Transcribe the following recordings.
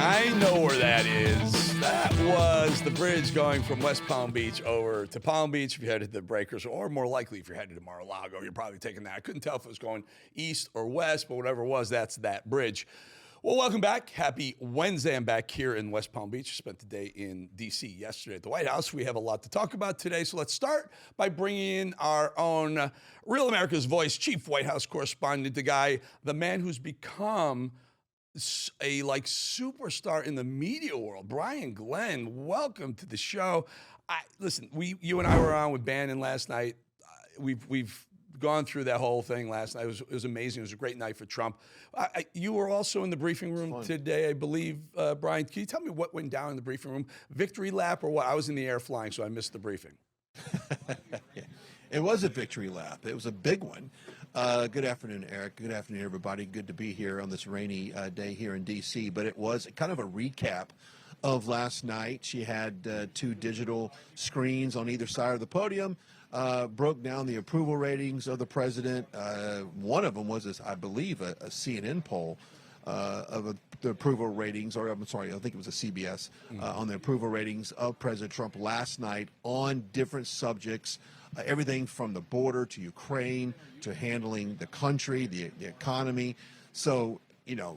I know where that is. That was the bridge going from West Palm Beach over to Palm Beach if you're headed to the Breakers, or more likely if you're headed to Mar-a-Lago, you're probably taking that. I couldn't tell if it was going east or west, but whatever it was, that's that bridge. Well, welcome back. Happy Wednesday. I'm back here in West Palm Beach. Spent the day in D.C. yesterday at the White House. We have a lot to talk about today, so let's start by bringing in our own Real America's Voice, Chief White House Correspondent, the man who's become a superstar in the media world. Brian Glenn, welcome to the show. Listen, you and I were on with Bannon last night. We've gone through that whole thing last night. It was amazing. It was a great night for Trump. You were also in the briefing room today, I believe. Brian, can you tell me what went down in the briefing room? Victory lap or what? I was in the air flying, so I missed the briefing. Yeah. It was a victory lap. It was a big one. Good afternoon, Eric. Good afternoon, everybody. Good to be here on this rainy day here in D.C. But it was kind of a recap of last night. She had two digital screens on either side of the podium, broke down the approval ratings of the president. One of them was, I believe, a CNN poll of the approval ratings, or I'm sorry, I think it was a CBS, on the approval ratings of President Trump last night on different subjects. Everything from the border to Ukraine to handling the country, the economy. So,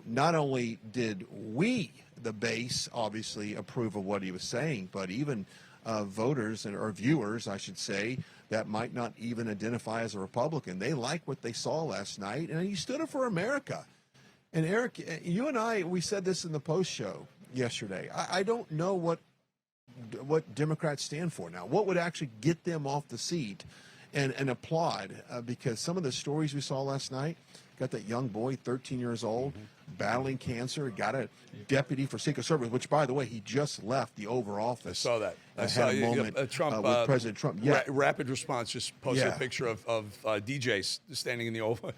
not only did we, the base, obviously approve of what he was saying, but even voters or viewers, I should say, that might not even identify as a Republican. They liked what they saw last night, and he stood up for America. And Eric, you and I, we said this in the post show yesterday. I don't know what Democrats stand for now. What would actually get them off the seat and applaud? Because some of the stories we saw last night, got that young boy, 13 years old, battling cancer, got a deputy for Secret Service, which, by the way, he just left the Oval Office. I saw that. I saw a moment Trump, with President Trump. Yeah. Rapid Response just posted a picture of DJs standing in the Oval,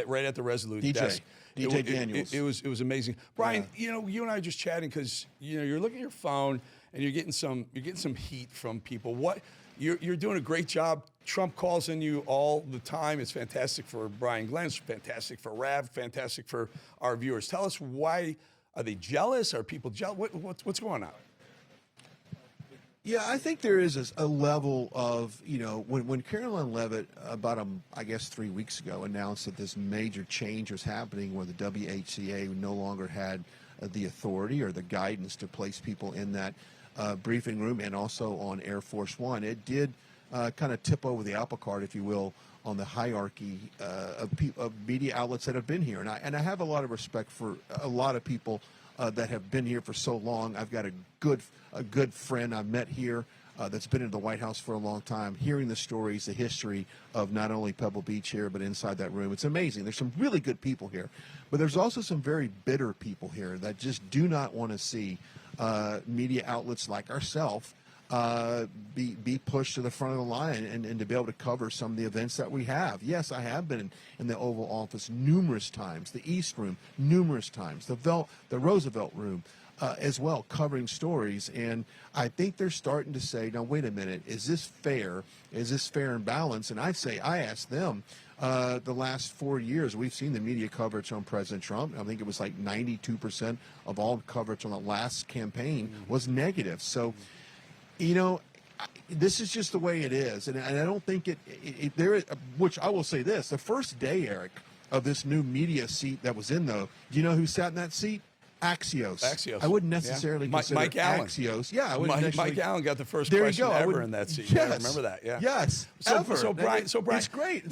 right at the Resolute desk. DJ Daniels. It was amazing. Brian, you and I are just chatting because you're looking at your phone and you're getting some heat from people. You're doing a great job. Trump calls on you all the time. It's fantastic for Brian Glenn. It's fantastic for Rav. Fantastic for our viewers. Tell us why. Are they jealous? Are people jealous? What's going on? Yeah, I think there is a level of, when Caroline Leavitt, about, 3 weeks ago, announced that this major change was happening where the WHCA no longer had the authority or the guidance to place people in that briefing room and also on Air Force One, it did kind of tip over the apple cart, if you will, on the hierarchy of media outlets that have been here. And I have a lot of respect for a lot of people that have been here for so long. I've got a good friend I've met here that's been in the White House for a long time, hearing the stories, the history of not only Pebble Beach here, but inside that room. It's amazing. There's some really good people here, but there's also some very bitter people here that just do not want to see media outlets like ourselves be pushed to the front of the line and to be able to cover some of the events that we have. Yes, I have been in the Oval Office numerous times, the East Room numerous times, the Roosevelt Room as well, covering stories. And I think they're starting to say, now, wait a minute, is this fair? Is this fair and balanced? And I asked them, the last 4 years, we've seen the media coverage on President Trump. I think it was like 92% of all coverage on the last campaign was negative. So, this is just the way it is. And I don't think there is, which I will say this, the first day, Eric, of this new media seat that was in, though, do you know who sat in that seat? Axios. I wouldn't necessarily consider Mike Allen. Axios. Yeah, I wouldn't Mike Allen got the first question ever in that seat. Yes. I remember that. Yeah. Yes. So Brian, it's great.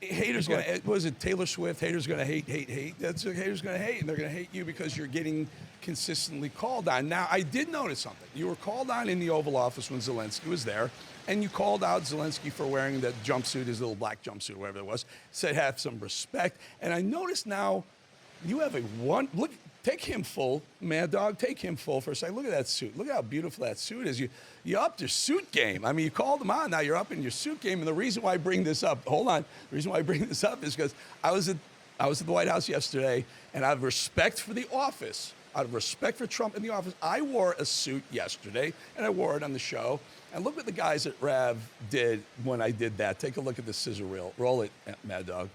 Haters gonna. Was it Taylor Swift? Haters gonna hate. That's what haters gonna hate, and they're gonna hate you because you're getting consistently called on. Now, I did notice something. You were called on in the Oval Office when Zelenskyy was there, and you called out Zelenskyy for wearing that jumpsuit, his little black jumpsuit, whatever it was. Said have some respect. And I noticed now you have look. Take him full, Mad Dog. Take him full for a second. Look at that suit. Look how beautiful that suit is. You upped your suit game. I mean, you called him on. Now you're up in your suit game. And the reason why I bring this up, hold on. The reason why I bring this up is because I was at the White House yesterday, and out of respect for the office, out of respect for Trump in the office, I wore a suit yesterday, and I wore it on the show. And look what the guys at Rav did when I did that. Take a look at the scissor reel. Roll it, Mad Dog.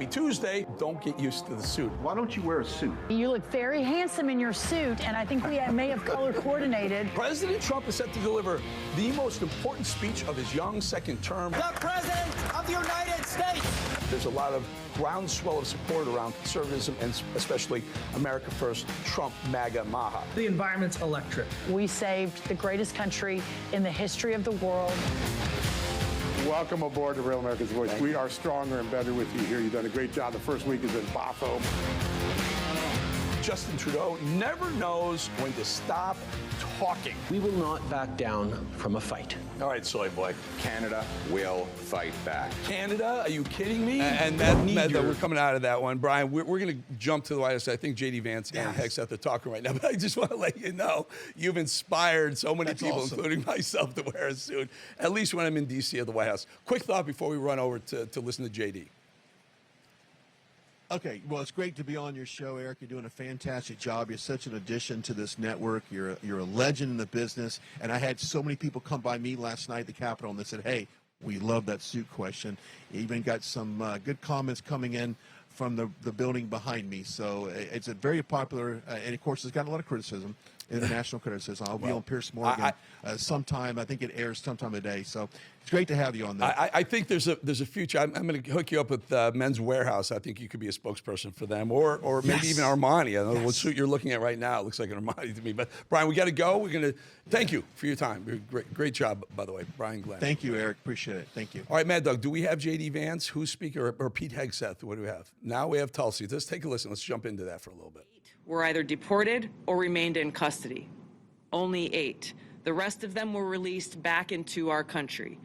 Happy Tuesday. Don't get used to the suit. Why don't you wear a suit? You look very handsome in your suit, and I think we may have color coordinated. President Trump is set to deliver the most important speech of his young second term. The President of the United States. There's a lot of groundswell of support around conservatism and especially America First, Trump, MAGA, Maha. The environment's electric. We saved the greatest country in the history of the world. Welcome aboard to Real America's Voice. We are stronger and better with you here. You've done a great job. The first week has been boffo. Justin Trudeau never knows when to stop talking. We will not back down from a fight. All right, soy boy. Canada will fight back. Canada? Are you kidding me? And we're coming out of that one. Brian, we're going to jump to the White House. I think J.D. Vance and Hegseth are talking right now, but I just want to let you know you've inspired so many people, awesome, including myself, to wear a suit, at least when I'm in D.C. at the White House. Quick thought before we run over to listen to J.D. Okay, well, it's great to be on your show, Eric. You're doing a fantastic job. You're such an addition to this network. You're a legend in the business. And I had so many people come by me last night at the Capitol, and they said, hey, we love that suit question. Even got some good comments coming in from the building behind me. So it's a very popular, and of course, it's gotten a lot of criticism, international criticism. I'll be on Pierce Morgan sometime. I think it airs sometime today. So it's great to have you on there. I think there's a future. I'm going to hook you up with Men's Warehouse. I think you could be a spokesperson for them, or maybe even Armani. I don't know what suit you're looking at right now. It looks like an Armani to me. But Brian, we got to go. We're going to thank you for your time. Great job, by the way, Brian Glenn. Thank you, Eric. Appreciate it. Thank you. All right, Mad Dog, do we have J.D. Vance, who's speaker, or Pete Hegseth? What do we have? Now we have Tulsi. Let's take a listen. Let's jump into that for a little bit. Were either deported or remained in custody. Only 8. The rest of them were released back into our country.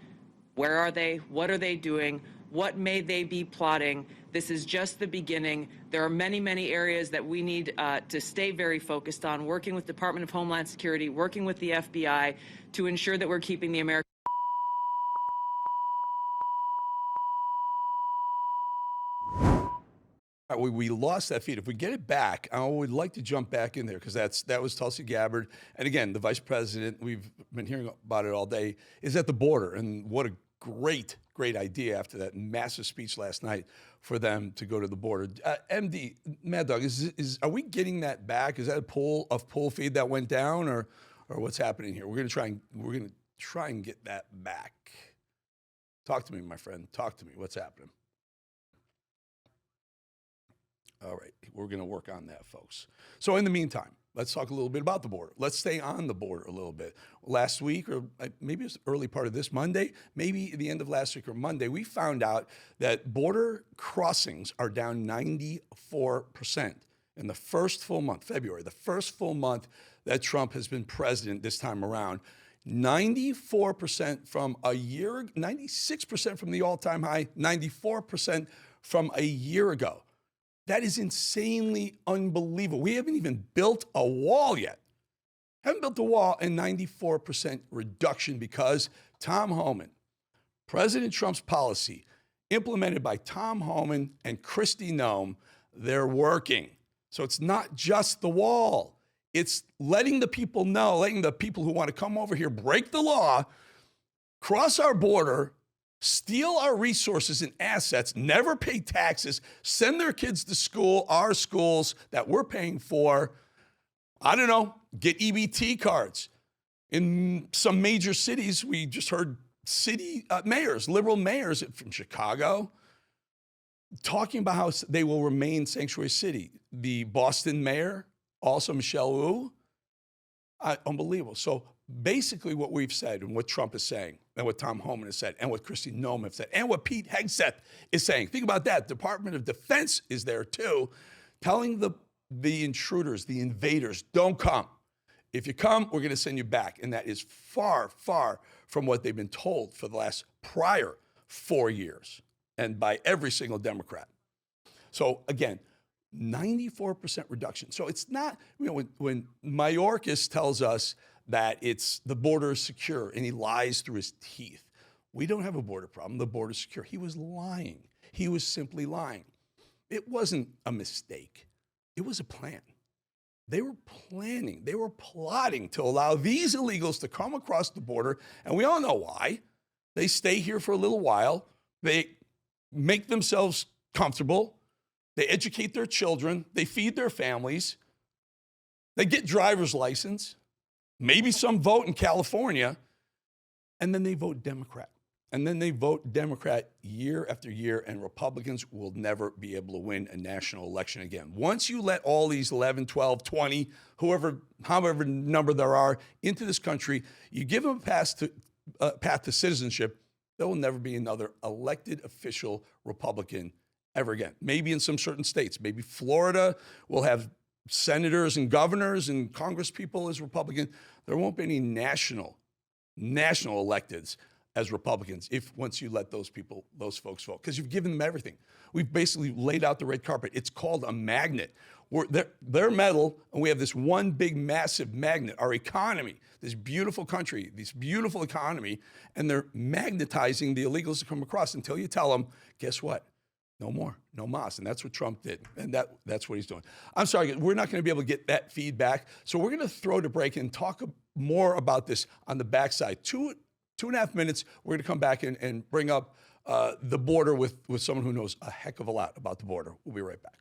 Where are they? What are they doing? What may they be plotting? This is just the beginning. There are many, many areas that we need to stay very focused on, working with Department of Homeland Security, working with the FBI to ensure that we're keeping the American. We lost that feed. If we get it back, I would like to jump back in there because that was Tulsi Gabbard. And again, the vice president, we've been hearing about it all day, is at the border. And what a great idea after that massive speech last night for them to go to the border. MD, Mad Dog, are we getting that back? Is that a pull feed that went down, or what's happening here? We're gonna try and get that back. Talk to me, my friend. Talk to me. What's happening? All right, we're going to work on that, folks. So in the meantime, let's talk a little bit about the border. Let's stay on the border a little bit. Last week, or maybe it's the early part of this Monday, maybe the end of last week or Monday, we found out that border crossings are down 94% in the first full month, February, the first full month that Trump has been president this time around. 94% from a year, 96% from the all-time high, 94% from a year ago. That is insanely unbelievable. We haven't even built a wall yet. Haven't built a wall, and 94% reduction because Tom Homan, President Trump's policy, implemented by Tom Homan and Kristi Noem, they're working. So it's not just the wall. It's letting the people know, letting the people who want to come over here break the law, cross our border, steal our resources and assets, never pay taxes, send their kids to school, our schools that we're paying for, I don't know, get EBT cards. In some major cities, we just heard city mayors, liberal mayors from Chicago, talking about how they will remain sanctuary city. The Boston mayor, also Michelle Wu, unbelievable. So basically what we've said and what Trump is saying and what Tom Homan has said and what Kristi Noem has said and what Pete Hegseth is saying. Think about that. Department of Defense is there too, telling the intruders, the invaders, don't come. If you come, we're going to send you back. And that is far, far from what they've been told for the last prior 4 years and by every single Democrat. So again, 94% reduction. So it's not, when Mayorkas tells us that it's the border is secure and he lies through his teeth. We don't have a border problem. The border is secure. He was lying. He was simply lying. It wasn't a mistake. It was a plan. They were planning. They were plotting to allow these illegals to come across the border. And we all know why. They stay here for a little while. They make themselves comfortable. They educate their children. They feed their families. They get driver's license. Maybe some vote in California. And then they vote Democrat. And then they vote Democrat year after year, and Republicans will never be able to win a national election again. Once you let all these 11, 12, 20, however number there are into this country, you give them a path to citizenship, there will never be another elected official Republican ever again. Maybe in some certain states. Maybe Florida will have senators and governors and Congress people as Republican. There won't be any national electeds as Republicans if once you let those folks vote, because you've given them everything. We've basically laid out the red carpet. It's called a magnet. They're metal, and we have this one big, massive magnet, our economy, this beautiful country, this beautiful economy, and they're magnetizing the illegals to come across until you tell them, guess what? No more, no mas. And that's what Trump did, and that's what he's doing. I'm sorry, we're not going to be able to get that feedback, so we're going to throw to break and talk more about this on the backside. 2.5 minutes, we're going to come back and bring up the border with someone who knows a heck of a lot about the border. We'll be right back.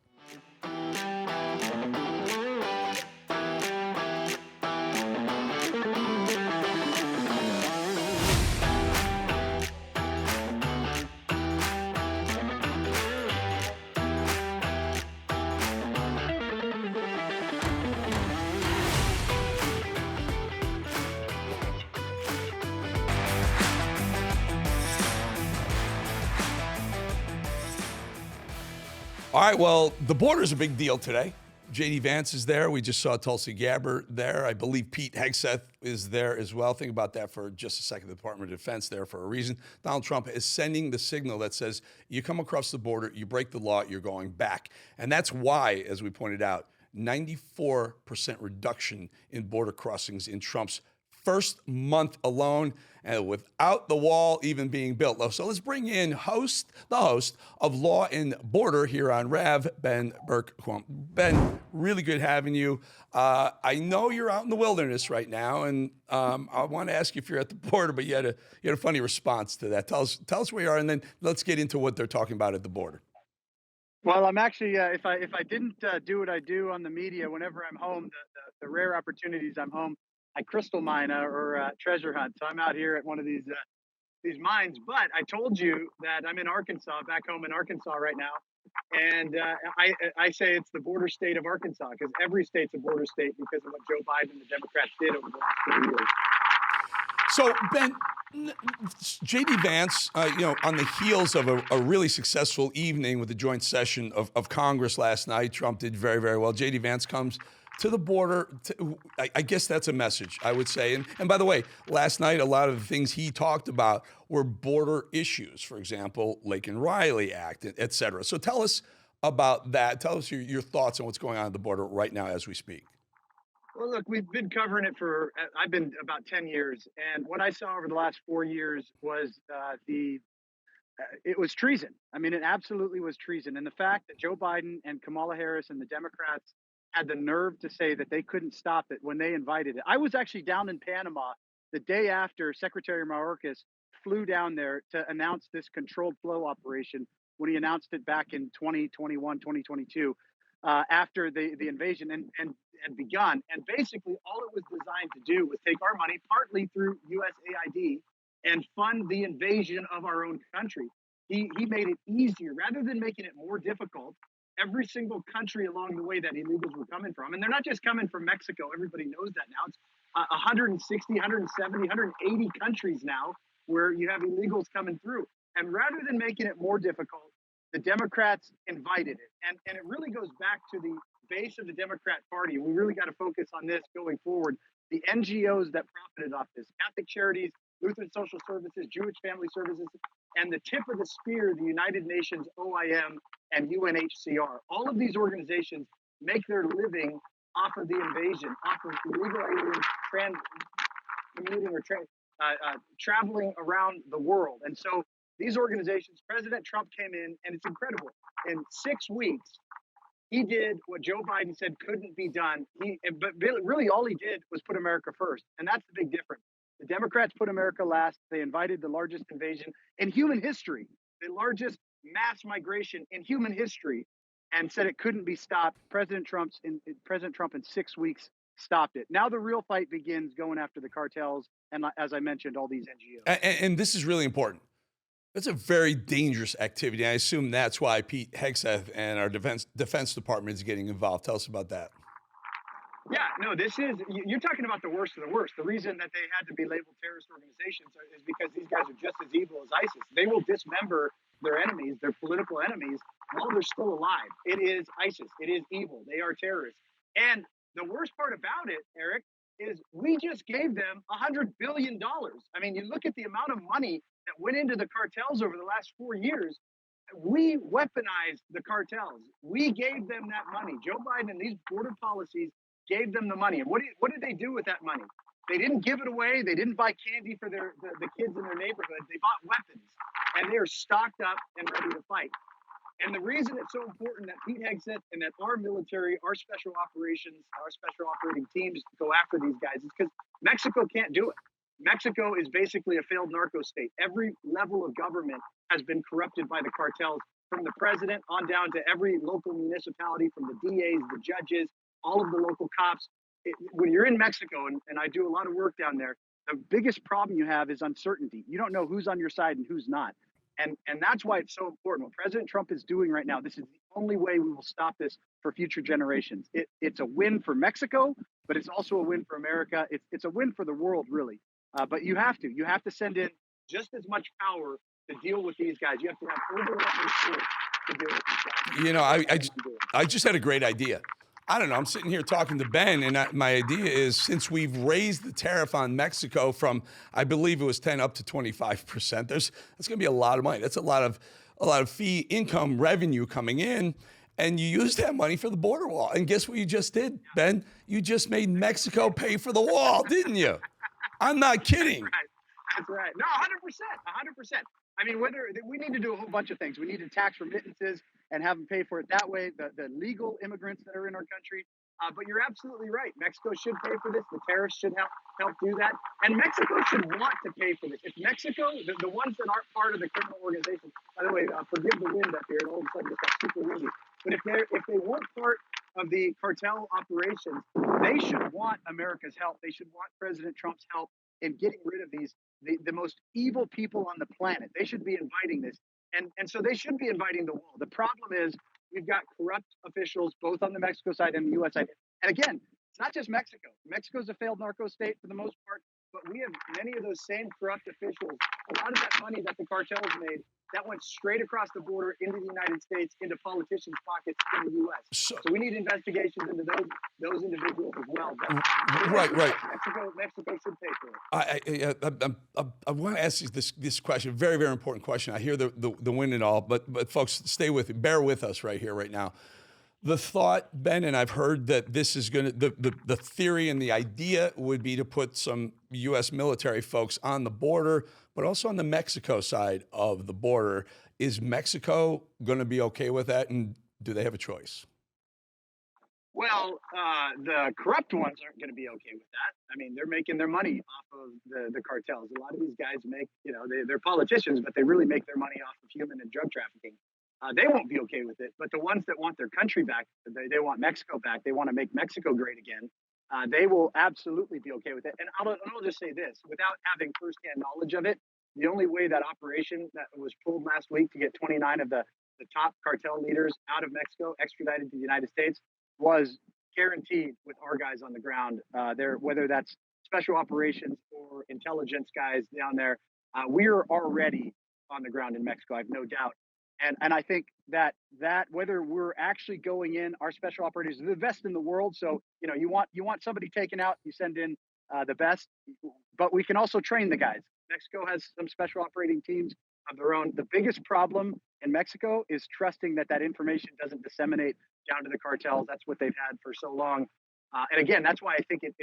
All right, well, the border is a big deal today. J.D. Vance is there. We just saw Tulsi Gabbard there. I believe Pete Hegseth is there as well. Think about that for just a second. The Department of Defense there for a reason. Donald Trump is sending the signal that says, you come across the border, you break the law, you're going back. And that's why, as we pointed out, 94% reduction in border crossings in Trump's first month alone, and without the wall even being built. So let's bring in the host of Law and Border here on Rav, Ben Bergquam. Ben, really good having you. I know you're out in the wilderness right now, and I want to ask you if you're at the border, but you had a funny response to that. Tell us where you are, and then let's get into what they're talking about at the border. Well, I'm actually, if I didn't do what I do on the media, whenever I'm home, the rare opportunities I'm home, I crystal mine or treasure hunt. So I'm out here at one of these mines. But I told you that I'm in Arkansas, back home in Arkansas right now. And I say it's the border state of Arkansas, because every state's a border state because of what Joe Biden and the Democrats did over the last 2 years. So, Ben, J.D. Vance, on the heels of a really successful evening with the joint session of Congress last night, Trump did very, very well. J.D. Vance comes to the border. I guess that's a message, I would say. And by the way, last night, a lot of the things he talked about were border issues. For example, Lake and Riley Act, et cetera. So tell us about that. Tell us your thoughts on what's going on at the border right now as we speak. Well, look, we've been covering it I've been about 10 years. And what I saw over the last 4 years was it was treason. I mean, it absolutely was treason. And the fact that Joe Biden and Kamala Harris and the Democrats had the nerve to say that they couldn't stop it when they invited it. I was actually down in Panama the day after Secretary Mayorkas flew down there to announce this controlled flow operation when he announced it back in 2021, 2022, after the invasion and had begun. And basically all it was designed to do was take our money, partly through USAID, and fund the invasion of our own country. He made it easier rather than making it more difficult. Every single country along the way that illegals were coming from, and they're not just coming from Mexico. Everybody knows that now. It's 160, 170, 180 countries now where you have illegals coming through. And rather than making it more difficult, the Democrats invited it. And it really goes back to the base of the Democrat Party. We really got to focus on this going forward. The NGOs that profited off this, Catholic Charities, Lutheran Social Services, Jewish Family Services, and the tip of the spear, the United Nations, OIM, and UNHCR. All of these organizations make their living off of the invasion, off of illegal aliens commuting or traveling around the world. And so these organizations, President Trump came in, and it's incredible. In 6 weeks, he did what Joe Biden said couldn't be done. But really all he did was put America first. And that's the big difference. The Democrats put America last. They invited the largest invasion in human history, the largest mass migration in human history and said it couldn't be stopped. President Trump in 6 weeks stopped it. Now the real fight begins going after the cartels and, as I mentioned, all these NGOs. And this is really important. That's a very dangerous activity. I assume that's why Pete Hegseth and our defense department is getting involved. Tell us about that. Yeah, no, you're talking about the worst of the worst. The reason that they had to be labeled terrorist organizations is because these guys are just as evil as ISIS. They will dismember their enemies, their political enemies, while they're still alive. It is ISIS. It is evil. They are terrorists. And the worst part about it, Eric, is we just gave them $100 billion. I mean, you look at the amount of money that went into the cartels over the last 4 years. We weaponized the cartels. We gave them that money. Joe Biden and these border policies gave them the money. And what did they do with that money? They didn't give it away. They didn't buy candy for the kids in their neighborhood. They bought weapons, and they are stocked up and ready to fight. And the reason it's so important that Pete Hegseth and that our military, our special operations, our special operating teams go after these guys is because Mexico can't do it. Mexico is basically a failed narco state. Every level of government has been corrupted by the cartels, from the president on down to every local municipality, from the DAs, the judges, all of the local cops. When you're in Mexico, and I do a lot of work down there, the biggest problem you have is uncertainty. You don't know who's on your side and who's not. And that's why it's so important. What President Trump is doing right now, this is the only way we will stop this for future generations. It's a win for Mexico, but it's also a win for America. It's a win for the world, really. But you have to send in just as much power to deal with these guys. You have to have overwhelming force to deal with these guys. You know, I just had a great idea. I don't know. I'm sitting here talking to Ben, and my idea is, since we've raised the tariff on Mexico from, I believe it was 10 up to 25%, that's going to be a lot of money. That's a lot of fee income revenue coming in, and you use that money for the border wall. And guess what you just did, Ben? You just made Mexico pay for the wall, didn't you? I'm not kidding. That's right. No, 100%. I mean, we need to do a whole bunch of things. We need to tax remittances and have them pay for it that way, the legal immigrants that are in our country. But you're absolutely right. Mexico should pay for this. The tariffs should help do that. And Mexico should want to pay for this. If Mexico, the ones that aren't part of the criminal organization, by the way, forgive the wind up here, and all of a sudden it got super windy. But if they weren't part of the cartel operations, they should want America's help. They should want President Trump's help in getting rid of the most evil people on the planet. They should be inviting this. And so they should be inviting the wall. The problem is we've got corrupt officials both on the Mexico side and the U.S. side. And again, it's not just Mexico. Mexico's a failed narco state for the most part, but we have many of those same corrupt officials. A lot of that money that the cartels made, that went straight across the border into the United States, into politicians' pockets in the U.S. So we need investigations into those individuals as well. But right. Mexico should pay for it. I want to ask you this question, very, very important question. I hear the wind and all, but folks, stay with me, bear with us right here, right now. The thought, Ben, and I've heard that this is going to, the theory and the idea would be to put some U.S. military folks on the border, but also on the Mexico side of the border. Is Mexico going to be okay with that, and do they have a choice? Well, the corrupt ones aren't going to be okay with that. I mean, they're making their money off of the cartels. A lot of these guys make, they're politicians, but they really make their money off of human and drug trafficking. They won't be okay with it. But the ones that want their country back, they want Mexico back, they want to make Mexico great again, they will absolutely be okay with it. And I'll just say this, without having firsthand knowledge of it, the only way that operation that was pulled last week to get 29 of the top cartel leaders out of Mexico extradited to the United States was guaranteed with our guys on the ground there, whether that's special operations or intelligence guys down there. We're already on the ground in Mexico, I have no doubt. And I think that whether we're actually going in, our special operators are the best in the world. So, you want somebody taken out, you send in the best, but we can also train the guys. Mexico has some special operating teams of their own. The biggest problem in Mexico is trusting that information doesn't disseminate down to the cartels. That's what they've had for so long. And again, that's why I think it's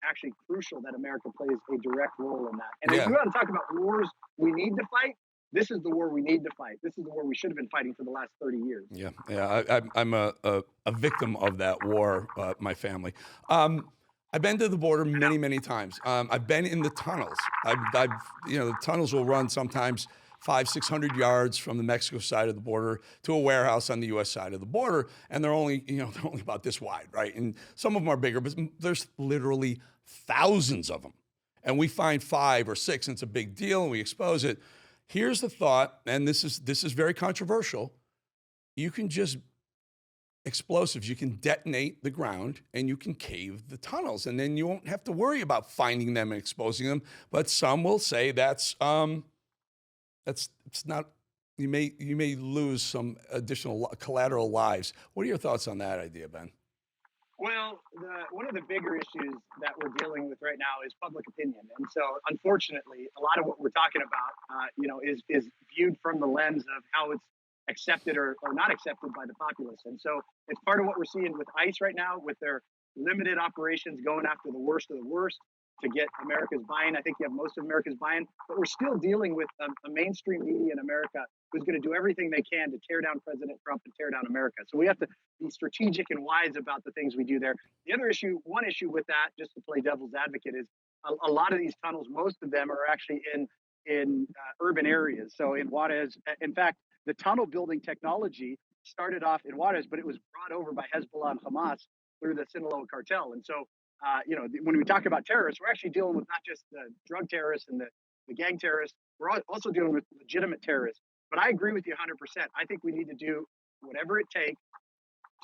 actually crucial that America plays a direct role in that. And if we want to talk about wars we need to fight, this is the war we need to fight. This is the war we should have been fighting for the last 30 years. Yeah. I'm a victim of that war, my family. I've been to the border many, many times. I've been in the tunnels. The tunnels will run sometimes 600 yards from the Mexico side of the border to a warehouse on the U.S. side of the border, and they're only about this wide, right? And some of them are bigger, but there's literally thousands of them. And we find 5 or 6, and it's a big deal, and we expose it. Here's the thought, and this is very controversial. You can just explosives, you can detonate the ground and you can cave the tunnels, and then you won't have to worry about finding them and exposing them. But some will say it's not. You may lose some additional collateral lives. What are your thoughts on that idea, Ben? Well, one of the bigger issues that we're dealing with right now is public opinion, and so unfortunately, a lot of what we're talking about, is viewed from the lens of how it's accepted or not accepted by the populace. And so it's part of what we're seeing with ICE right now, with their limited operations going after the worst of the worst to get America's buy-in. I think you have most of America's buy-in, but we're still dealing with a mainstream media in America who's going to do everything they can to tear down President Trump and tear down America. So we have to be strategic and wise about the things we do there. The other issue, one issue with that, just to play devil's advocate, is a lot of these tunnels, most of them are actually in urban areas. So in Juarez, in fact, the tunnel building technology started off in Juarez, but it was brought over by Hezbollah and Hamas through the Sinaloa cartel. And so, when we talk about terrorists, we're actually dealing with not just the drug terrorists and the gang terrorists, we're also dealing with legitimate terrorists. But I agree with you 100%. I think we need to do whatever it takes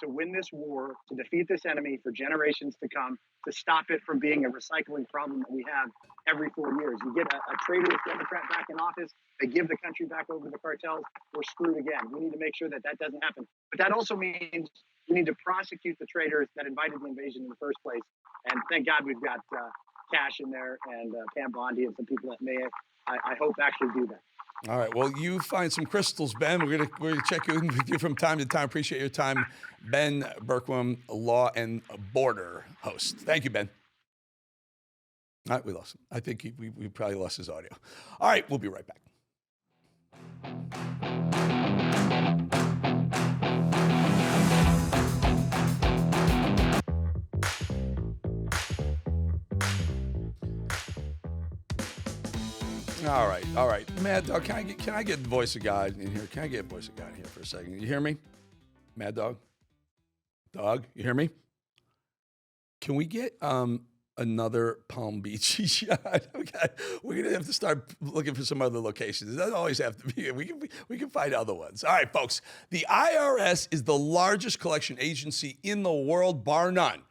to win this war, to defeat this enemy for generations to come, to stop it from being a recycling problem that we have every 4 years. You get a traitorous Democrat back in office, they give the country back over to the cartels, we're screwed again. We need to make sure that doesn't happen. But that also means we need to prosecute the traitors that invited the invasion in the first place. And thank God we've got Cash in there and Pam Bondi and some people that may, I hope, actually do that. All right. Well, you find some crystals, Ben. We're gonna check in with you from time to time. Appreciate your time, Ben Berkwam, Law and Border host. Thank you, Ben. All right, we lost him. I think we probably lost his audio. All right, we'll be right back. All right. Mad Dog, can I get Voice of God in here? Can I get Voice of God in here for a second? You hear me? Mad Dog? Dog, you hear me? Can we get another Palm Beach shot? Okay. We're going to have to start looking for some other locations. It doesn't always have to be. We can find other ones. All right, folks. The IRS is the largest collection agency in the world, bar none.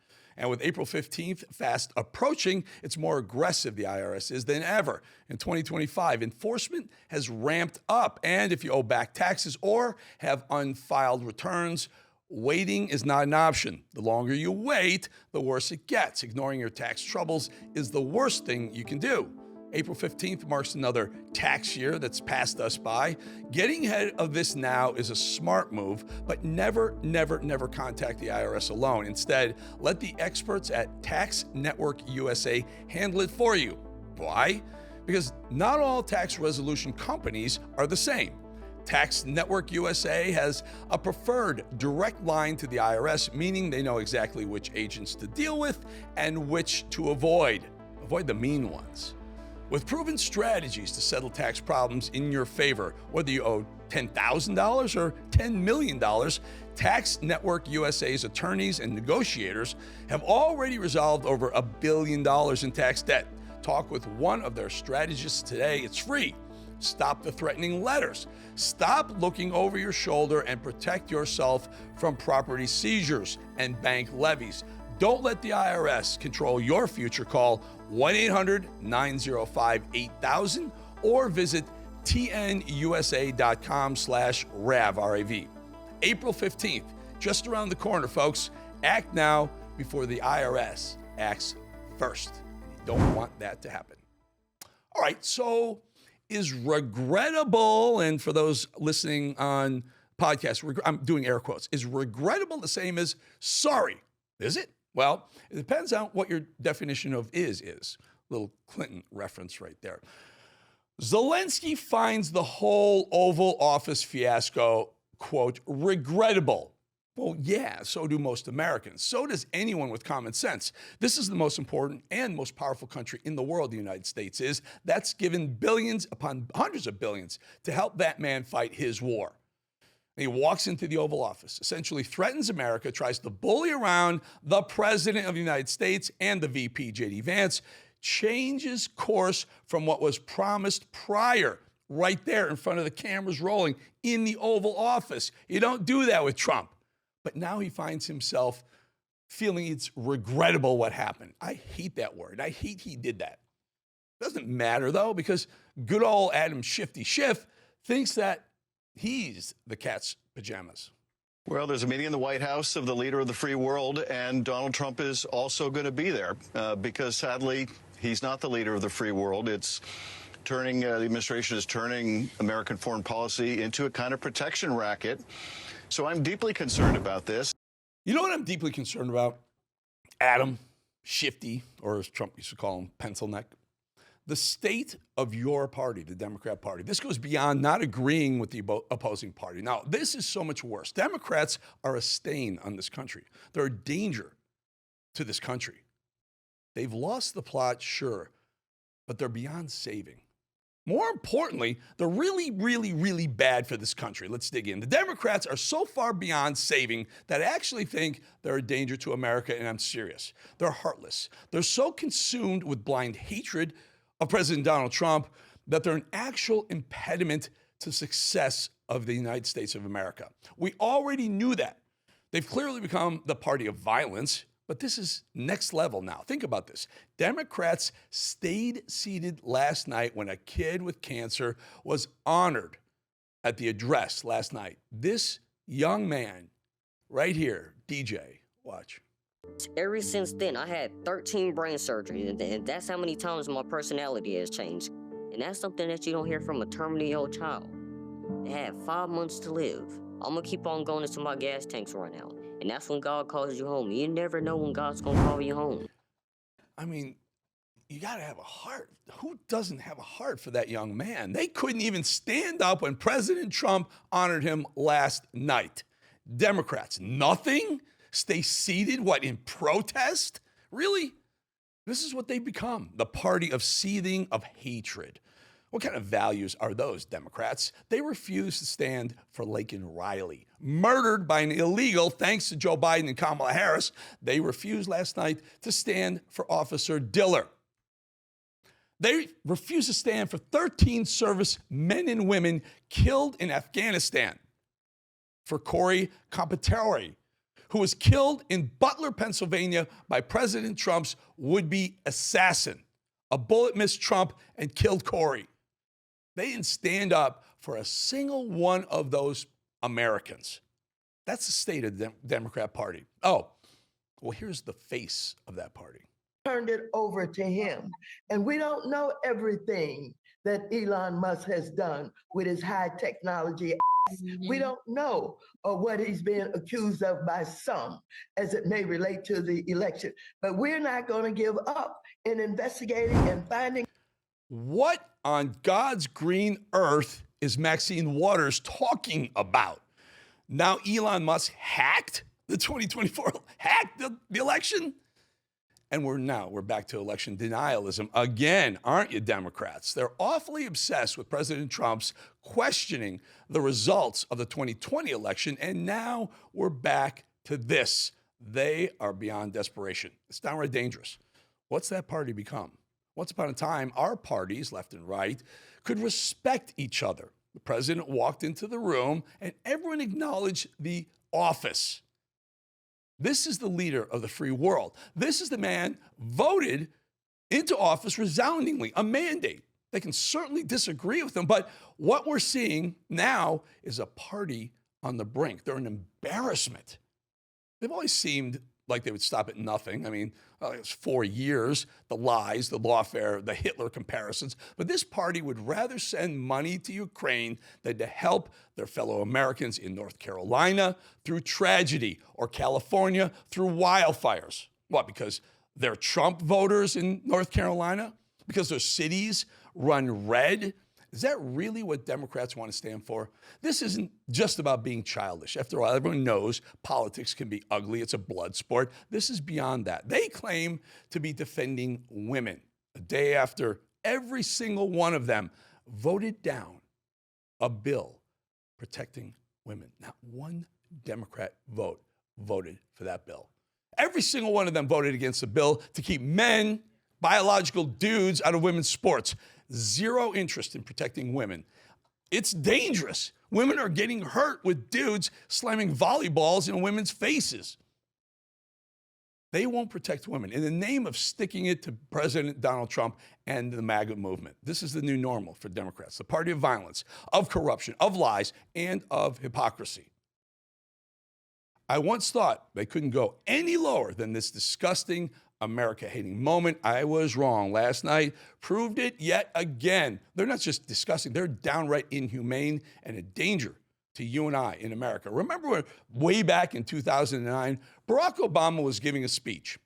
And with April 15th fast approaching, it's more aggressive, the IRS is, than ever. In 2025, enforcement has ramped up. And if you owe back taxes or have unfiled returns, waiting is not an option. The longer you wait, the worse it gets. Ignoring your tax troubles is the worst thing you can do. April 15th marks another tax year that's passed us by. Getting ahead of this now is a smart move, but never contact the IRS alone. Instead, let the experts at Tax Network USA handle it for you. Why? Because not all tax resolution companies are the same. Tax Network USA has a preferred direct line to the IRS, meaning they know exactly which agents to deal with and which to avoid. Avoid the mean ones. With proven strategies to settle tax problems in your favor, whether you owe $10,000 or $10 million, Tax Network USA's attorneys and negotiators have already resolved over $1 billion in tax debt. Talk with one of their strategists today. It's free. Stop the threatening letters. Stop looking over your shoulder and protect yourself from property seizures and bank levies. Don't let the IRS control your future. Call 1-800-905-8000 or visit tnusa.com/RAV, R-A-V. April 15th, just around the corner, folks. Act now before the IRS acts first. You don't want that to happen. All right, so is regrettable, and for those listening on podcasts, I'm doing air quotes, is regrettable the same as sorry? Is it? Well, it depends on what your definition of is. Little Clinton reference right there. Zelenskyy finds the whole Oval Office fiasco, quote, regrettable. Well, yeah, so do most Americans. So does anyone with common sense. This is the most important and most powerful country in the world, the United States is. That's given billions upon hundreds of billions to help that man fight his war. And he walks into the Oval Office, essentially threatens America, tries to bully around the President of the United States and the VP, J.D. Vance, changes course from what was promised prior, right there in front of the cameras rolling in the Oval Office. You don't do that with Trump. But now he finds himself feeling it's regrettable what happened. I hate that word. I hate he did that. Doesn't matter, though, because good old Adam Shifty Schiff thinks that he's the cat's pajamas. Well, there's a meeting in the White House of the leader of the free world, and Donald Trump is also going to be there because, sadly, he's not the leader of the free world. It's turning, the administration is turning American foreign policy into a kind of protection racket. So I'm deeply concerned about this. You know what I'm deeply concerned about? Adam Shifty, or as Trump used to call him, pencil neck. The state of your party, the Democrat Party. This goes beyond not agreeing with the opposing party. Now, this is so much worse. Democrats are a stain on this country. They're a danger to this country. They've lost the plot, sure, but they're beyond saving. More importantly, they're really, really, really bad for this country. Let's dig in. The Democrats are so far beyond saving that I actually think they're a danger to America, and I'm serious. They're heartless. They're so consumed with blind hatred of President Donald Trump that they're an actual impediment to success of the United States of America. We already knew that. They've clearly become the party of violence. But this is next level now. Think about this. Democrats stayed seated last night when a kid with cancer was honored at the address last night. This young man right here, DJ, watch. Ever since then, I had 13 brain surgeries, and that's how many times my personality has changed. And that's something that you don't hear from a terminally ill child. They had 5 months to live. I'm gonna keep on going until my gas tanks run out. And that's when God calls you home. You never know when God's going to call you home. I mean, you got to have a heart. Who doesn't have a heart for that young man? They couldn't even stand up when President Trump honored him last night. Democrats, nothing? Stay seated, what, in protest? Really? This is what they become, the party of seething, of hatred. What kind of values are those, Democrats? They refuse to stand for Laken Riley, murdered by an illegal, thanks to Joe Biden and Kamala Harris. They refused last night to stand for Officer Diller. They refuse to stand for 13 service men and women killed in Afghanistan. For Corey Commentator, who was killed in Butler, Pennsylvania by President Trump's would-be assassin. A bullet missed Trump and killed Corey. They didn't stand up for a single one of those Americans. That's the state of the Democrat Party. Oh, well, here's the face of that party. Turned it over to him. And we don't know everything that Elon Musk has done with his high technology. We don't know what he's being accused of by some, as it may relate to the election. But we're not going to give up in investigating and finding. What on God's green earth is Maxine Waters talking about? Now Elon Musk hacked the 2024, hacked the election? And we're back to election denialism again, aren't you, Democrats? They're awfully obsessed with President Trump's questioning the results of the 2020 election, and now we're back to this. They are beyond desperation. It's downright dangerous. What's that party become? Once upon a time, our parties, left and right, could respect each other. The president walked into the room and everyone acknowledged the office. This is the leader of the free world. This is the man voted into office resoundingly, a mandate. They can certainly disagree with him, but what we're seeing now is a party on the brink. They're an embarrassment. They've always seemed like they would stop at nothing. I mean, it was 4 years, the lies, the lawfare, the Hitler comparisons. But this party would rather send money to Ukraine than to help their fellow Americans in North Carolina through tragedy or California through wildfires. What, because they're Trump voters in North Carolina? Because their cities run red Is that really what Democrats want to stand for? This isn't just about being childish. After all, everyone knows politics can be ugly. It's a blood sport. This is beyond that. They claim to be defending women a day after every single one of them voted down a bill protecting women. Not one Democrat voted for that bill. Every single one of them voted against a bill to keep men, biological dudes, out of women's sports. Zero interest in protecting women. It's dangerous. Women are getting hurt with dudes slamming volleyballs in women's faces. They won't protect women in the name of sticking it to President Donald Trump and the MAGA movement. This is the new normal for Democrats, the party of violence, of corruption, of lies, and of hypocrisy. I once thought they couldn't go any lower than this disgusting America-hating moment. I was wrong. Last night proved it yet again. They're not just disgusting, they're downright inhumane and a danger to you and I in America. Remember when way back in 2009, Barack Obama was giving a speech.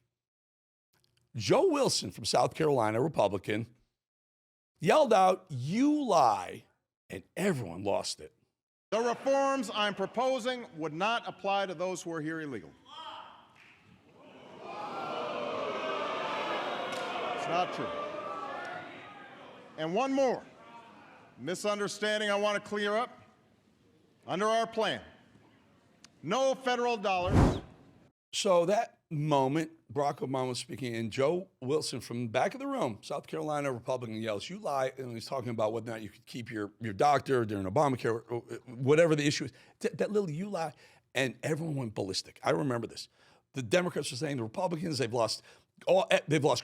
Joe Wilson from South Carolina, Republican, yelled out, "You lie," and everyone lost it. The reforms I'm proposing would not apply to those who are here illegally. It's not true. And one more misunderstanding I want to clear up. Under our plan, no federal dollars. So that moment, Barack Obama was speaking, and Joe Wilson from the back of the room, South Carolina Republican, yells, "You lie," and he's talking about whether or not you could keep your doctor during Obamacare, or whatever the issue is. That little "you lie," and everyone went ballistic. I remember this. The Democrats were saying the Republicans, they've lost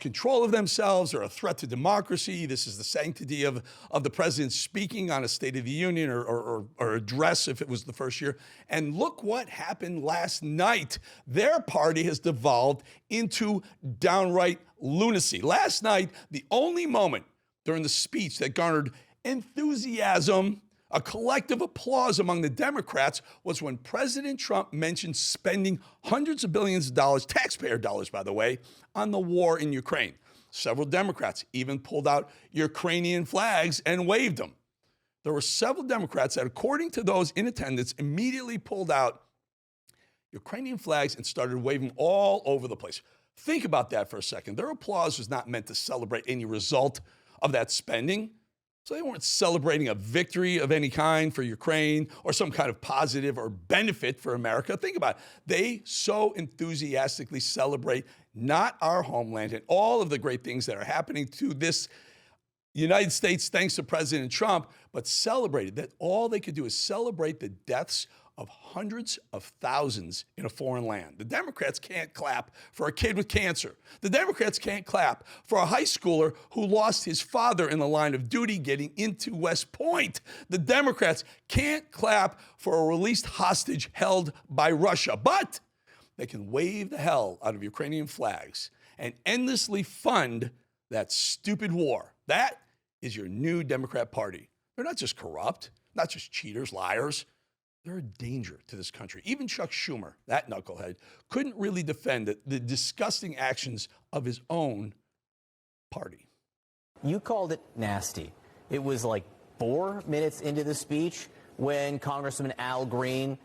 control of themselves. They're a threat to democracy. This is the sanctity of the president speaking on a State of the Union or address if it was the first year. And look what happened last night. Their party has devolved into downright lunacy. Last night, the only moment during the speech that garnered enthusiasm, a collective applause among the Democrats, was when President Trump mentioned spending hundreds of billions of dollars, taxpayer dollars, by the way, on the war in Ukraine. Several Democrats even pulled out Ukrainian flags and waved them. There were several Democrats that, according to those in attendance, immediately pulled out Ukrainian flags and started waving all over the place. Think about that for a second. Their applause was not meant to celebrate any result of that spending. So they weren't celebrating a victory of any kind for Ukraine or some kind of positive or benefit for America. Think about it. They so enthusiastically celebrate not our homeland and all of the great things that are happening to this United States thanks to President Trump, but celebrated that all they could do is celebrate the deaths of hundreds of thousands in a foreign land. The Democrats can't clap for a kid with cancer. The Democrats can't clap for a high schooler who lost his father in the line of duty getting into West Point. The Democrats can't clap for a released hostage held by Russia, but they can wave the hell out of Ukrainian flags and endlessly fund that stupid war. That is your new Democrat Party. They're not just corrupt, not just cheaters, liars. They're a danger to this country. Even Chuck Schumer, that knucklehead, couldn't really defend the disgusting actions of his own party. You called it nasty. It was like 4 minutes into the speech when Congressman Al Green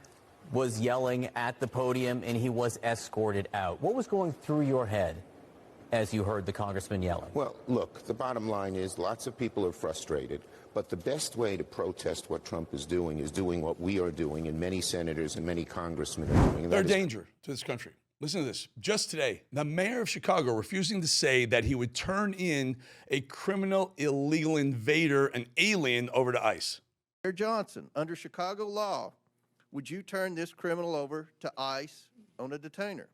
was yelling at the podium and he was escorted out. What was going through your head as you heard the congressman yelling? Well, look, the bottom line is lots of people are frustrated. But the best way to protest what Trump is doing what we are doing, and many senators and many congressmen are doing. They're a danger to this country. Listen to this. Just today, the mayor of Chicago refusing to say that he would turn in a criminal illegal invader, an alien, over to ICE. Mayor Johnson, under Chicago law, would you turn this criminal over to ICE on a detainer?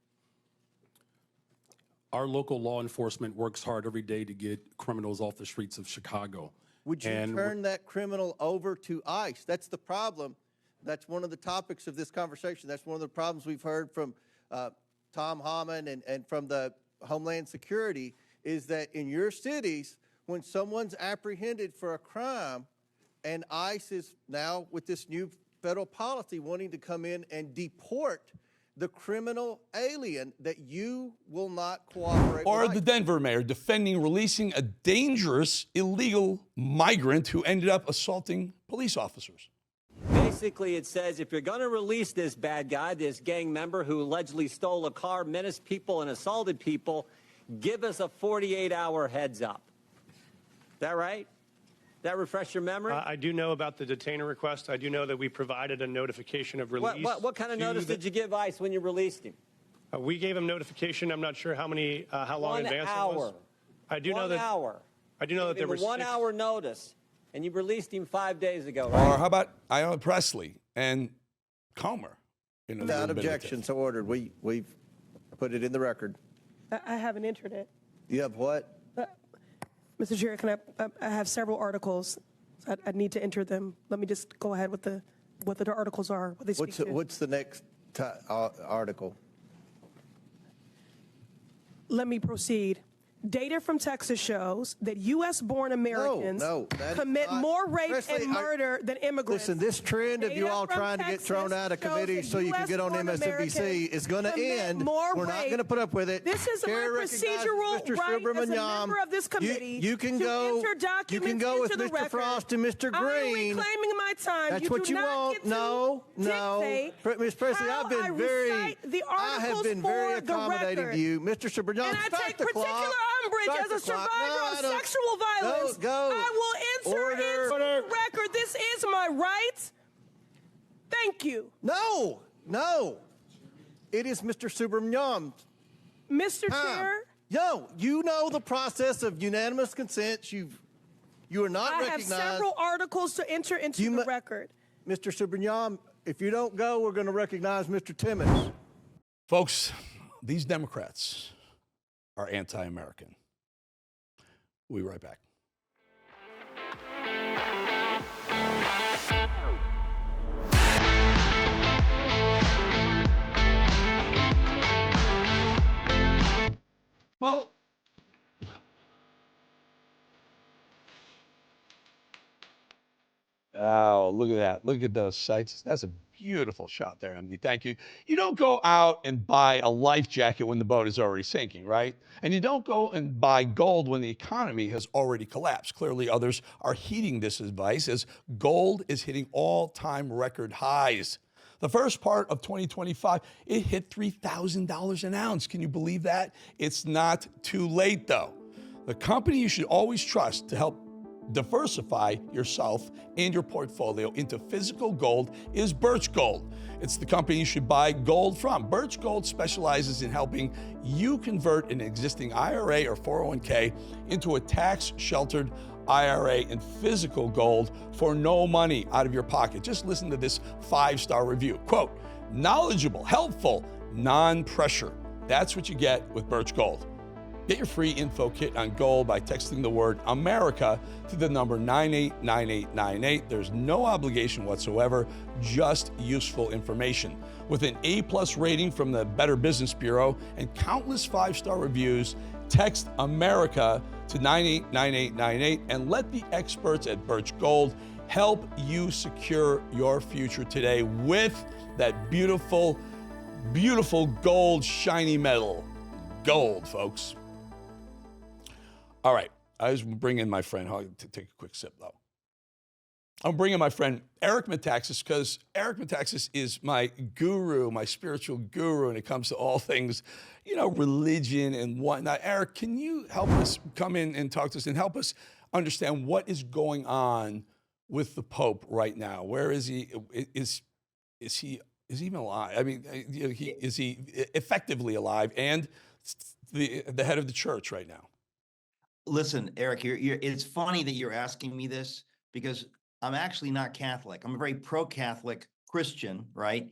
Our local law enforcement works hard every day to get criminals off the streets of Chicago. Would you turn that criminal over to ICE? That's the problem. That's one of the topics of this conversation. That's one of the problems we've heard from Tom Hammond and from the Homeland Security is that in your cities, when someone's apprehended for a crime and ICE is now with this new federal policy wanting to come in and deport the criminal alien that you will not cooperate Or with. the Denver mayor defending releasing a dangerous illegal migrant who ended up assaulting police officers. Basically, it says if you're going to release this bad guy, this gang member who allegedly stole a car, menaced people, and assaulted people, give us a 48-hour heads up. Is that right? That refresh your memory? I do know about the detainer request. I do know that we provided a notification of release. What kind of notice did you give ICE when you released him? We gave him notification. I'm not sure how long in advance it was. I do know that. 1 hour. I do know that there were 1 hour notice, and you released him 5 days ago, Or right? how about Ayanna Presley and Comer? Without objection, so ordered. We've put it in the record. I have an internet. You have what? Mr. Chair, can I have several articles. I need to enter them. Let me just go ahead with what the articles are. What they speak to. What's the next article? Let me proceed. Data from Texas shows that U.S.-born Americans commit more rape and murder than immigrants. Listen, this trend of you all trying to get thrown out of committee so you can get on MSNBC is going to end. We're not going to put up with it. This is my procedural right as a member of this committee you can to go, enter documents you can go with into the Mr. record. Frost and Mr. Green. I'm reclaiming my time. That's you what do you not want. Get to No. Ms. Presley, how I've been I very, recite the I have been articles very for the accommodating record. to you. Mr. Superjohn, And I start take the particular clock. umbrage Start as a the clock. survivor of sexual violence. Go. I will enter into the record. This is my right. Thank you. No. It is Mr. Superjohn. Mr. Chair. No, you know the process of unanimous consent. You are not I recognized. have several articles to enter into the record. Mr. Superjohn, if you don't go, we're going to recognize Mr. Timmons. Folks, these Democrats are anti-American. We'll be right back. Well, oh, look at that. Look at those sights. That's a beautiful shot there, Emmy. Thank you. You don't go out and buy a life jacket when the boat is already sinking, right? And you don't go and buy gold when the economy has already collapsed. Clearly, others are heeding this advice as gold is hitting all-time record highs. The first part of 2025, it hit $3,000 an ounce. Can you believe that? It's not too late, though. The company you should always trust to help diversify yourself and your portfolio into physical gold is Birch Gold. It's the company you should buy gold from. Birch Gold specializes in helping you convert an existing IRA or 401k into a tax-sheltered IRA in physical gold for no money out of your pocket. Just listen to this 5-star review. Quote, knowledgeable, helpful, non-pressure. That's what you get with Birch Gold. Get your free info kit on gold by texting the word America to the number 989898. There's no obligation whatsoever, just useful information. With an A+ rating from the Better Business Bureau and countless 5-star reviews, text America to 989898 and let the experts at Birch Gold help you secure your future today with that beautiful, beautiful gold shiny metal. Gold, folks. All right, I was bringing my friend, I'll take a quick sip though. I'm bringing my friend Eric Metaxas because Eric Metaxas is my guru, my spiritual guru when it comes to all things, religion and whatnot. Eric, can you help us come in and talk to us and help us understand what is going on with the Pope right now? Where is he? Is he even alive? I mean, is he effectively alive and the head of the church right now? Listen, Eric, it's funny that you're asking me this because I'm actually not Catholic. I'm a very pro-Catholic Christian, right?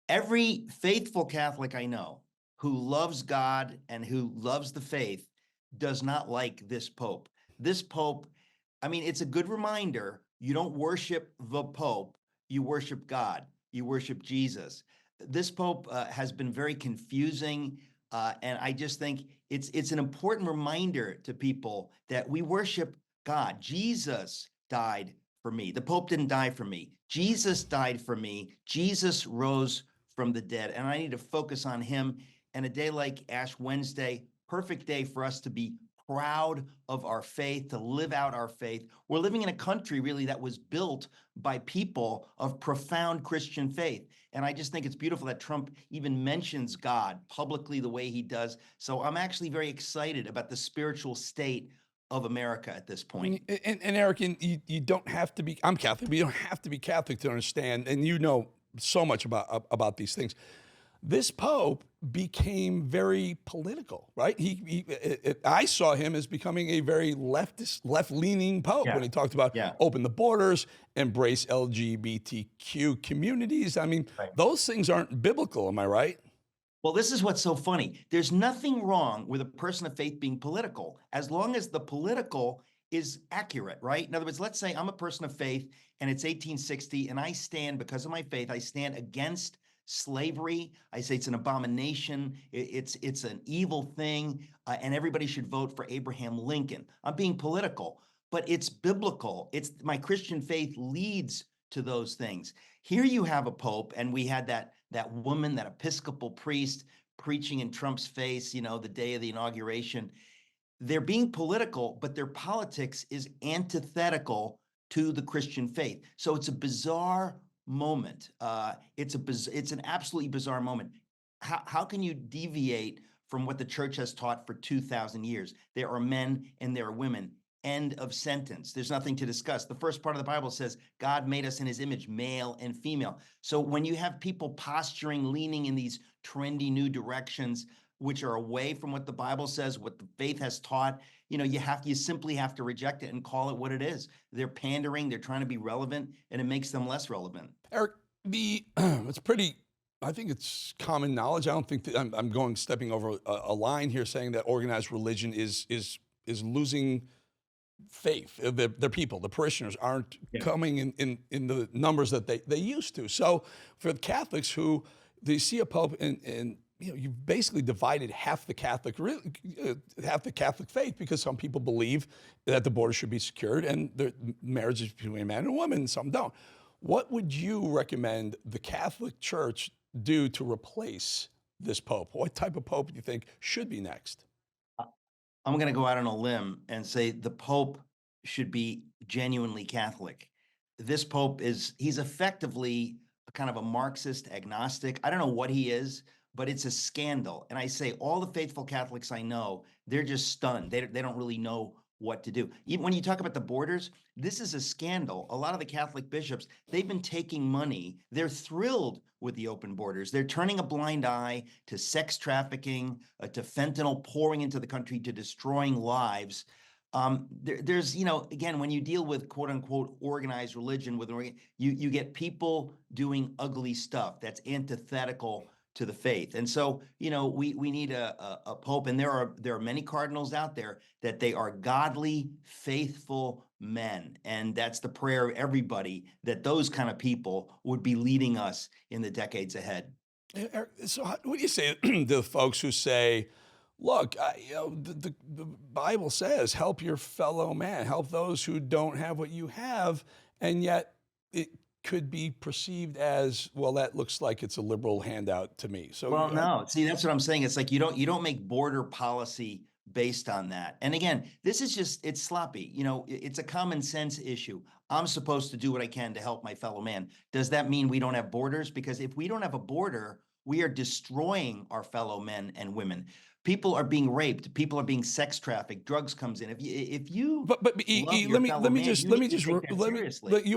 Every faithful Catholic I know who loves God and who loves the faith does not like this Pope. This Pope, I mean, it's a good reminder. You don't worship the Pope. You worship God. You worship Jesus. This Pope has been very confusing. And I just think it's an important reminder to people that we worship God. Jesus died for me. The Pope didn't die for me. Jesus died for me. Jesus rose from the dead. And I need to focus on him. And a day like Ash Wednesday, perfect day for us to be proud of our faith, to live out our faith. We're living in a country really that was built by people of profound Christian faith. And I just think it's beautiful that Trump even mentions God publicly the way he does. So I'm actually very excited about the spiritual state of America at this point. And Eric, you don't have to be, I'm Catholic, but you don't have to be Catholic to understand, and you know so much about these things. This Pope became very political, right? I saw him as becoming a very left-leaning Pope when he talked about open the borders, embrace LGBTQ communities. I mean, those things aren't biblical, am I right? Well, this is what's so funny. There's nothing wrong with a person of faith being political, as long as the political is accurate, right? In other words, let's say I'm a person of faith and it's 1860 and I stand, because of my faith, I stand against slavery. I say it's an abomination. It's an evil thing, and everybody should vote for Abraham Lincoln. I'm being political, but it's biblical. It's my Christian faith leads to those things. Here you have a pope, and we had that woman, that Episcopal priest, preaching in Trump's face, you know, the day of the inauguration. They're being political, but their politics is antithetical to the Christian faith. So it's a bizarre moment. It's an absolutely bizarre moment. How can you deviate from what the church has taught for 2,000 years? There are men and there are women. End of sentence. There's nothing to discuss. The first part of the Bible says God made us in his image, male and female. So when you have people posturing, leaning in these trendy new directions, which are away from what the Bible says, what the faith has taught, you know, you simply have to reject it and call it what it is. They're pandering, they're trying to be relevant, and it makes them less relevant. Eric, it's pretty, I think it's common knowledge. I don't think that I'm stepping over a line here saying that organized religion is losing faith. Their people, the parishioners aren't coming in the numbers that they used to. So for the Catholics who, they see a pope and you know, you've basically divided half the Catholic faith, because some people believe that the border should be secured and the marriage is between a man and a woman, and some don't. What would you recommend the Catholic Church do to replace this pope? What type of pope do you think should be next? I'm going to go out on a limb and say the pope should be genuinely Catholic. This pope he's effectively kind of a Marxist agnostic. I don't know what he is, but it's a scandal. And I say all the faithful Catholics I know, they're just stunned. They don't really know what to do. Even when you talk about the borders, this is a scandal. A lot of the Catholic bishops, they've been taking money. They're thrilled with the open borders. They're turning a blind eye to sex trafficking, to fentanyl pouring into the country, to destroying lives. There's, you know, again, when you deal with quote unquote organized religion, you get people doing ugly stuff that's antithetical to the faith. And so, you know, we need a pope, and there are many cardinals out there that they are godly, faithful men. And that's the prayer of everybody, that those kind of people would be leading us in the decades ahead. So what do you say to the folks who say, look, you know, the Bible says, help your fellow man, help those who don't have what you have, and yet it could be perceived as, well, that looks like it's a liberal handout to me. So, well, no, see, that's what I'm saying. It's like you don't make border policy based on that. And again, this is just, it's sloppy. You know, it's a common sense issue. I'm supposed to do what I can to help my fellow man. Does that mean we don't have borders? Because if we don't have a border, we are destroying our fellow men and women. People are being raped. People are being sex trafficked. Drugs comes in. If you you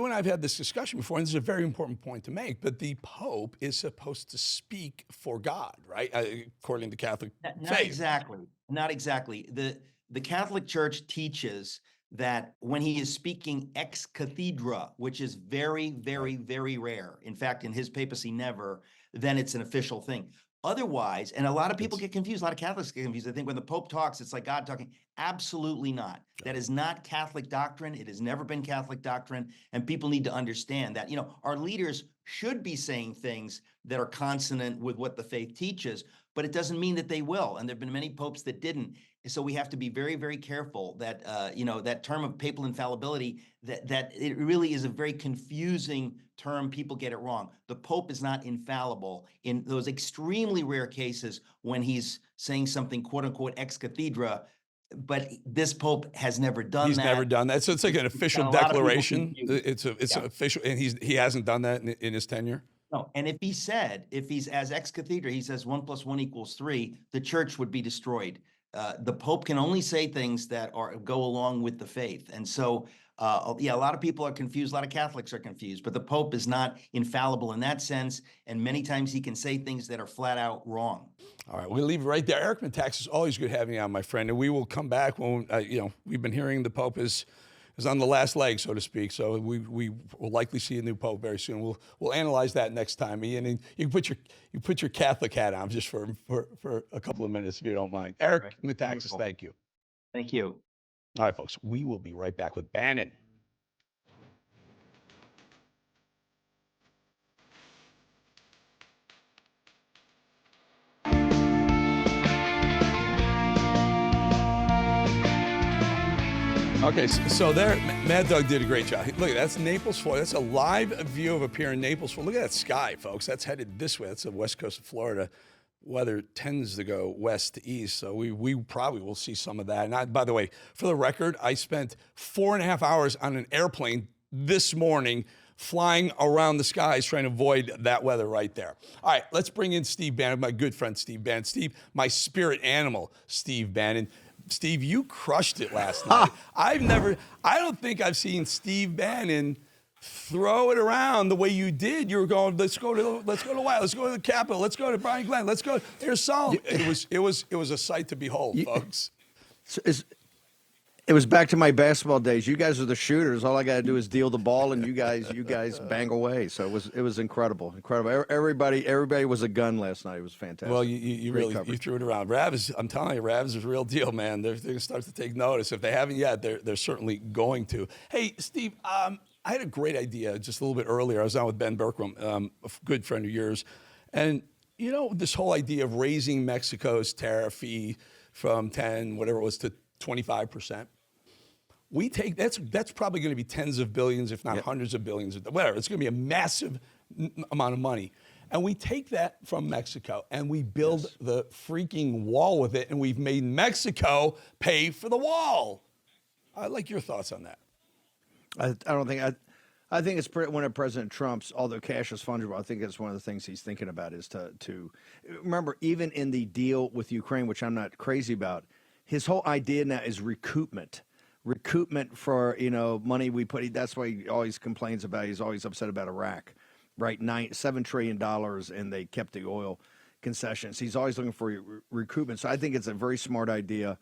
and I have had this discussion before, and this is a very important point to make. But the Pope is supposed to speak for God, right? According to Catholic faith. Not exactly. The Catholic Church teaches that when he is speaking ex cathedra, which is very, very, very rare. In fact, in his papacy, never. Then it's an official thing. Otherwise, and a lot of people get confused, a lot of Catholics get confused. I think when the Pope talks, it's like God talking. Absolutely not. That is not Catholic doctrine. It has never been Catholic doctrine. And people need to understand that, you know, our leaders should be saying things that are consonant with what the faith teaches, but it doesn't mean that they will. And there have been many popes that didn't. So we have to be very, very careful that, that term of papal infallibility, that it really is a very confusing term. People get it wrong. The Pope is not infallible in those extremely rare cases when he's saying something, quote unquote, ex cathedra. But this Pope has never done that. He's never done that. So it's like an official declaration. It's official, and he hasn't done that in his tenure. No, and if he's as ex cathedra, he says 1 + 1 = 3, the church would be destroyed. The Pope can only say things that go along with the faith. And so, a lot of people are confused. A lot of Catholics are confused, but the Pope is not infallible in that sense. And many times he can say things that are flat out wrong. All right, we'll leave it right there. Eric Metaxas, always good having you on, my friend. And we will come back when, we've been hearing the Pope is on the last leg, so to speak. So we will likely see a new Pope very soon. We'll analyze that next time, Ian. And you can put your Catholic hat on just for a couple of minutes, if you don't mind. Eric Metaxas, thank you. Thank you. All right, folks, we will be right back with Bannon. Okay, so there, Mad Dog did a great job. Look, that's Naples, Florida. That's a live view of up here in Naples, Florida. Look at that sky, folks. That's headed this way. That's the west coast of Florida. Weather tends to go west to east, so we probably will see some of that. And by the way, for the record, I spent 4.5 hours on an airplane this morning flying around the skies trying to avoid that weather right there. All right, let's bring in Steve Bannon, my good friend Steve Bannon. Steve, my spirit animal, Steve Bannon. Steve, you crushed it last night. I don't think I've seen Steve Bannon throw it around the way you did. You were going, let's go to White, let's go to the Capitol, let's go to Brian Glenn, let's go. There's Solomon. It was a sight to behold, folks. It was back to my basketball days. You guys are the shooters. All I got to do is deal the ball, and you guys bang away. So it was incredible. Everybody was a gun last night. It was fantastic. Well, you really threw it around. I'm telling you, Ravs is a real deal, man. They're going to start to take notice. If they haven't yet, they're certainly going to. Hey, Steve, I had a great idea just a little bit earlier. I was on with Ben Berkram, a good friend of yours, and this whole idea of raising Mexico's tariff fee from 10, whatever it was, to 25%. We take that's probably going to be tens of billions, if not hundreds of billions, whatever. It's going to be a massive amount of money. And we take that from Mexico and we build the freaking wall with it, and we've made Mexico pay for the wall. I'd like your thoughts on that. I think it's one of President Trump's, although cash is fungible, I think it's one of the things he's thinking about is to remember, even in the deal with Ukraine, which I'm not crazy about, his whole idea now is recoupment for, money we put. That's why he always complains about, he's always upset about Iraq, right? $7 trillion, and they kept the oil concessions. He's always looking for recoupment. So I think it's a very smart idea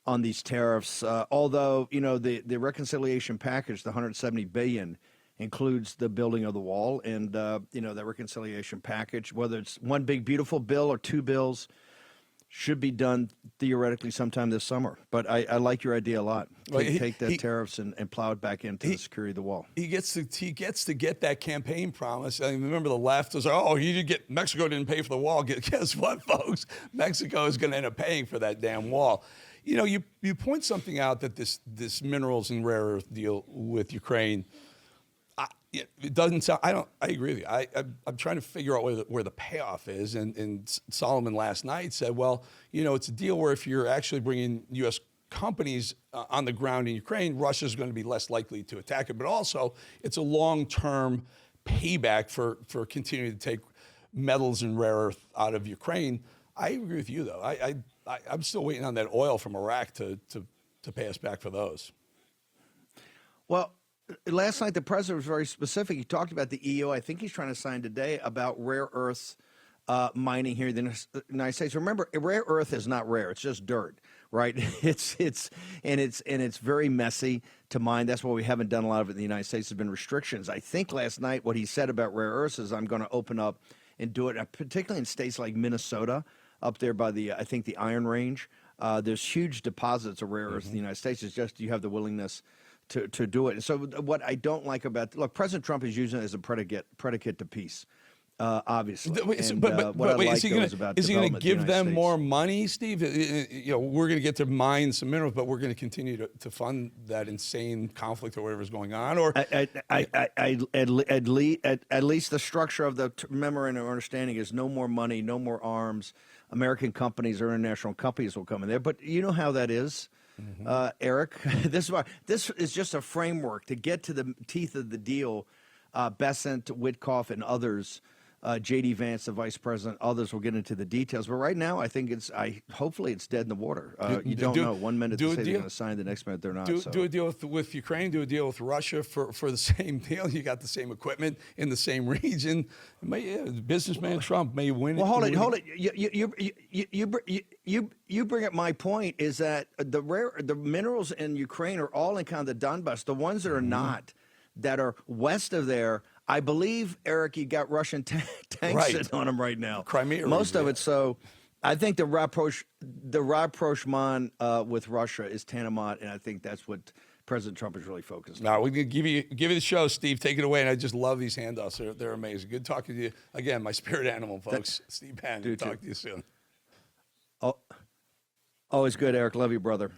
on these tariffs. Although, the reconciliation package, the $170 billion, includes the building of the wall, and, that reconciliation package, whether it's one big, beautiful bill or two bills, should be done theoretically sometime this summer. But I like your idea a lot. Take the tariffs and plow it back into the security of the wall. He gets to get that campaign promise. I mean, remember the left was like, Mexico didn't pay for the wall. Guess what, folks? Mexico is going to end up paying for that damn wall. You point something out that this minerals and rare earth deal with Ukraine, it doesn't sound. I agree with you. I'm trying to figure out where the payoff is. And Solomon last night said, well, it's a deal where if you're actually bringing U.S. companies on the ground in Ukraine, Russia's going to be less likely to attack it. But also, it's a long-term payback for continuing to take metals and rare earth out of Ukraine. I agree with you, though. I'm still waiting on that oil from Iraq to pay us back for those. Well, last night the president was very specific. He talked about the EU. I think he's trying to sign today about rare earths mining here in the United States. Remember, rare earth is not rare; it's just dirt, right? It's very messy to mine. That's why we haven't done a lot of it in the United States. There's been restrictions. I think last night what he said about rare earths is, I'm going to open up and do it, particularly in states like Minnesota, up there by the Iron Range. There's huge deposits of rare earths in the United States. It's just you have the willingness to do it. So what I don't like about President Trump is using it as a predicate to peace. Obviously, But is he going to give them more money, Steve? We're going to get to mine some minerals, but we're going to continue to fund that insane conflict or whatever's going on. Or at least the structure of the memorandum of understanding is no more money, no more arms. American companies or international companies will come in there. But you know how that is, Eric. This is just a framework to get to the teeth of the deal. Bessent, Witkoff, and others. J.D. Vance, the vice president, others will get into the details. But right now, I think hopefully it's dead in the water. You don't know. 1 minute they say they're going to sign, the next minute they're not. Do a deal with Ukraine, do a deal with Russia for the same deal. You got the same equipment in the same region. Businessman Trump may win. Well, hold it. You bring up my point is that the minerals in Ukraine are all in kind of the Donbass. The ones that are not, that are west of there, I believe, Eric, you got Russian tanks sitting on them right now. Crimea, most of it. So, I think the rapprochement with Russia is tantamount, and I think that's what President Trump is really focused on. Now we're gonna give you the show, Steve. Take it away. And I just love these handouts. They're amazing. Good talking to you again. My spirit animal, folks. Steve Bannon. Talk to you soon. Always good, Eric. Love you, brother.